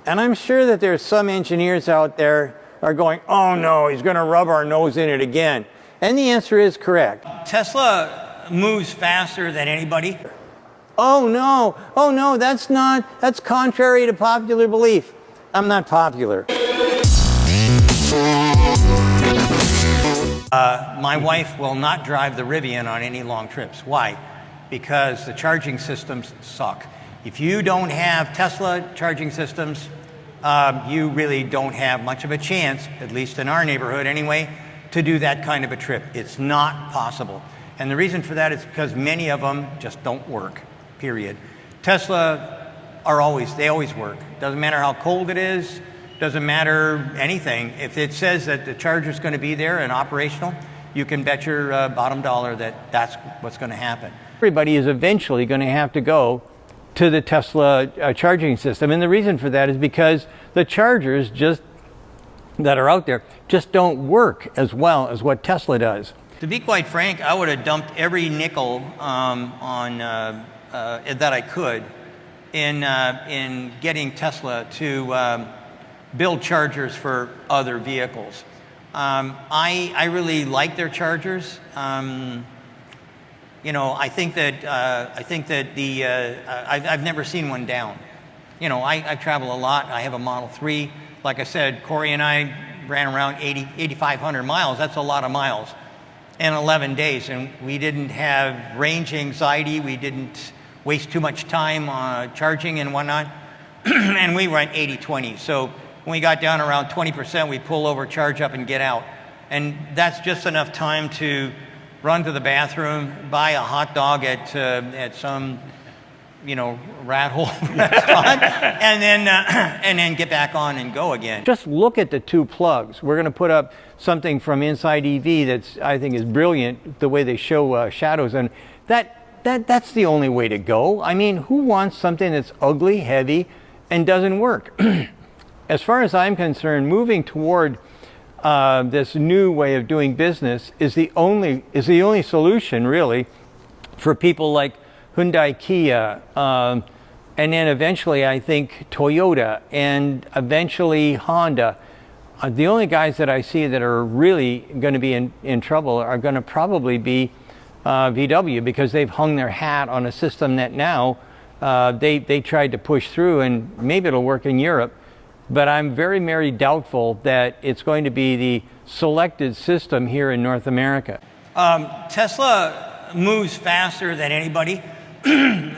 And I'm sure that there's some engineers out there are going, oh no, he's going to rub our nose in it again. And the answer is correct. Tesla moves faster than anybody. Oh no, that's contrary to popular belief. I'm not popular. My wife will not drive the Rivian on any long trips. Why? Because the charging systems suck. If you don't have Tesla charging systems, you really don't have much of a chance, at least in our neighborhood anyway, to do that kind of a trip. It's not possible. And the reason for that is because many of them just don't work, period. Tesla they always work. Doesn't matter how cold it is, doesn't matter anything. If it says that the charger's going to be there and operational, you can bet your bottom dollar that that's what's going to happen. Everybody is eventually going to have to go to the Tesla charging system. And the reason for that is because the chargers that are out there just don't work as well as what Tesla does. To be quite frank, I would have dumped every nickel that I could in getting Tesla to build chargers for other vehicles. I really like their chargers. I think that I've never seen one down. I travel a lot. I have a Model 3. Like I said, Corey and I ran around 8,500 miles. That's a lot of miles in 11 days. And we didn't have range anxiety. We didn't waste too much time charging and whatnot. And we went 80-20. So when we got down around 20%, we pull over, charge up, and get out. And that's just enough time to run to the bathroom, buy a hot dog at some, rat hole restaurant, and then get back on and go again. Just look at the two plugs. We're going to put up something from Inside EV that's, I think, is brilliant, the way they show shadows, and that's the only way to go. I mean, who wants something that's ugly, heavy, and doesn't work? As far as I'm concerned, moving toward this new way of doing business is the only solution, really, for people like Hyundai, Kia, and then eventually I think Toyota, and eventually Honda. The only guys that I see that are really going to be in trouble are going to probably be VW, because they've hung their hat on a system that now they tried to push through, and maybe it'll work in Europe. But I'm very, very doubtful that it's going to be the selected system here in North America. Tesla moves faster than anybody.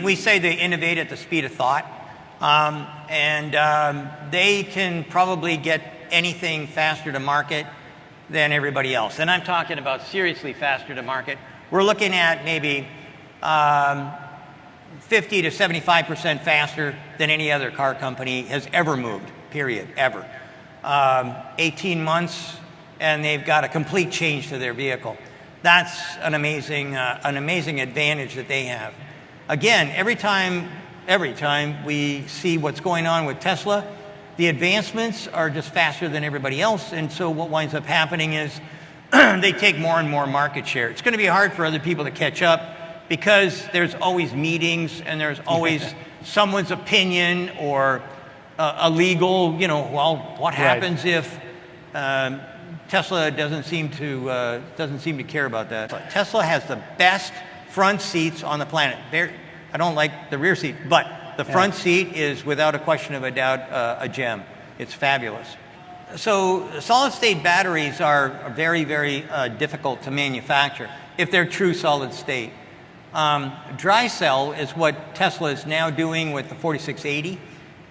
We say they innovate at the speed of thought. They can probably get anything faster to market than everybody else. And I'm talking about seriously faster to market. We're looking at maybe 50 to 75% faster than any other car company has ever moved. Period, ever. 18 months, and they've got a complete change to their vehicle. That's an amazing advantage that they have. Again, every time we see what's going on with Tesla, the advancements are just faster than everybody else, and so what winds up happening is they take more and more market share. It's going to be hard for other people to catch up because there's always meetings and there's always someone's opinion or a legal, what happens if Tesla doesn't seem to care about that. But Tesla has the best front seats on the planet. I don't like the rear seat, but the front seat is, without a question of a doubt, a gem. It's fabulous. So solid-state batteries are very, very difficult to manufacture if they're true solid state. Dry cell is what Tesla is now doing with the 4680.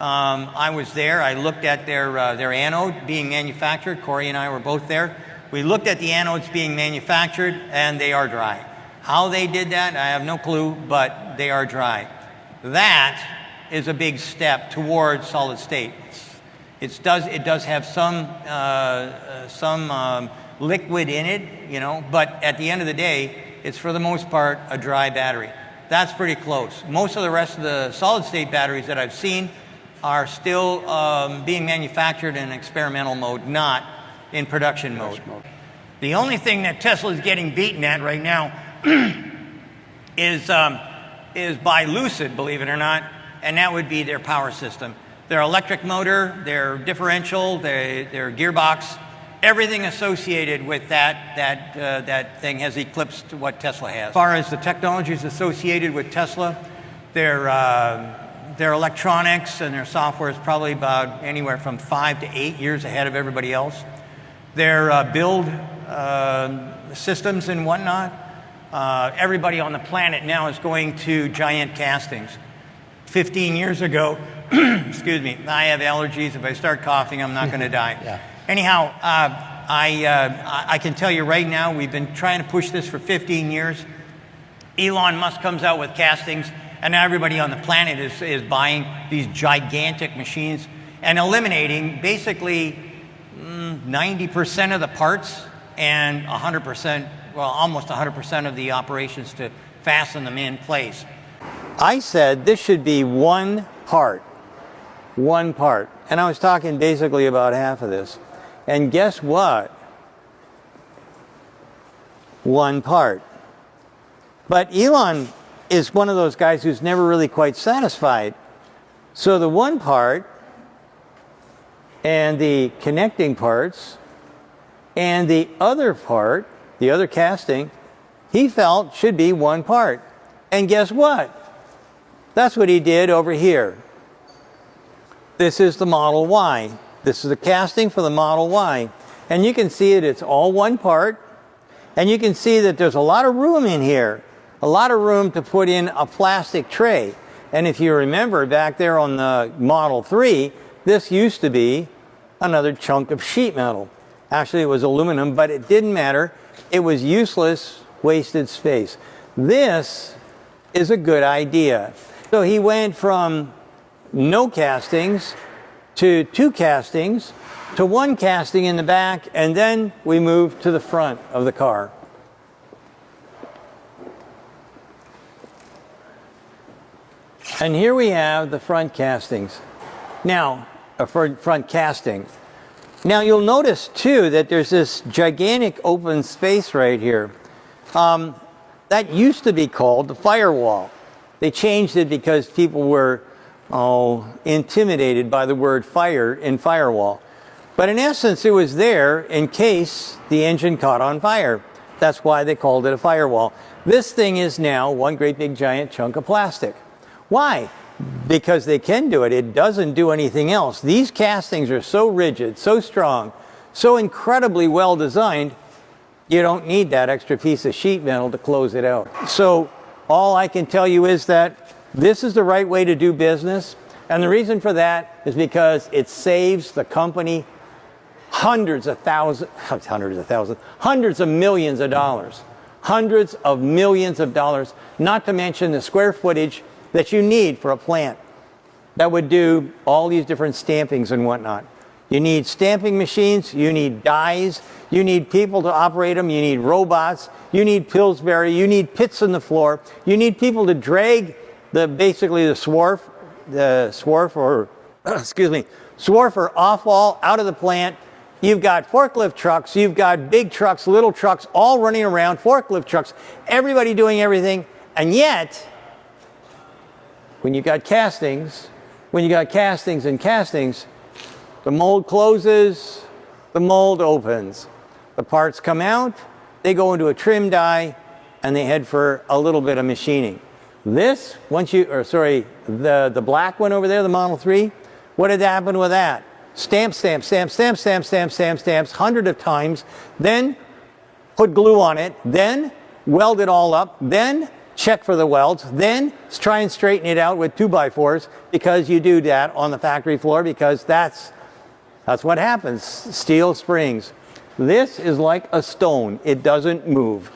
I was there. I looked at their anode being manufactured. Corey and I were both there. We looked at the anodes being manufactured, and they are dry. How they did that, I have no clue, but they are dry. That is a big step towards solid state. It does have some liquid in it, but at the end of the day, it's for the most part a dry battery. That's pretty close. Most of the rest of the solid state batteries that I've seen are still being manufactured in experimental mode, not in production mode. The only thing that Tesla is getting beaten at right now is by Lucid, believe it or not, and that would be their power system. their electric motor, their differential, their gearbox, everything associated with that thing has eclipsed what Tesla has. As far as the technologies associated with Tesla, their electronics and their software is probably about anywhere from 5 to 8 years ahead of everybody else. Their build systems and whatnot, everybody on the planet now is going to giant castings. 15 years ago, excuse me, I have allergies. If I start coughing, I'm not going to die. Yeah. Anyhow, I can tell you right now, we've been trying to push this for 15 years. Elon Musk comes out with castings, and now everybody on the planet is buying these gigantic machines and eliminating basically 90% of the parts and 100%, well, almost 100% of the operations to fasten them in place. I said this should be one part. One part. And I was talking basically about half of this. And guess what? One part. But Elon is one of those guys who's never really quite satisfied. So the one part and the connecting parts and the other part, the other casting, he felt should be one part. And guess what? That's what he did over here. This is the Model Y. This is the casting for the Model Y. And you can see it's all one part. And you can see that there's a lot of room in here. A lot of room to put in a plastic tray. And if you remember back there on the Model 3, this used to be another chunk of sheet metal. Actually, it was aluminum, but it didn't matter. It was useless, wasted space. This is a good idea. So he went from no castings to 2 castings to 1 casting in the back, and then we moved to the front of the car. And here we have the front castings. Now, a front casting. Now you'll notice too that there's this gigantic open space right here. That used to be called the firewall. They changed it because people were intimidated by the word fire in firewall. But in essence, it was there in case the engine caught on fire. That's why they called it a firewall. This thing is now one great big giant chunk of plastic. Why? Because they can do it. It doesn't do anything else. These castings are so rigid, so strong, so incredibly well designed, you don't need that extra piece of sheet metal to close it out. So all I can tell you is that this is the right way to do business. And the reason for that is because it saves the company hundreds of millions of dollars. Hundreds of millions of dollars, not to mention the square footage that you need for a plant that would do all these different stampings and whatnot. You need stamping machines, you need dies, you need people to operate them, you need robots, you need Pillsbury, you need pits in the floor, you need people to drag basically the swarf or offwall out of the plant. You've got forklift trucks, you've got big trucks, little trucks, all running around, forklift trucks, everybody doing everything, and yet, when you got castings and castings, the mold closes, the mold opens. The parts come out, they go into a trim die, and they head for a little bit of machining. This, the black one over there, the Model 3, what had happened with that? Stamps, 100 of times, then put glue on it, then weld it all up, then check for the welds, then try and straighten it out with 2x4s, because you do that on the factory floor, because that's what happens. Steel springs. This is like a stone. It doesn't move.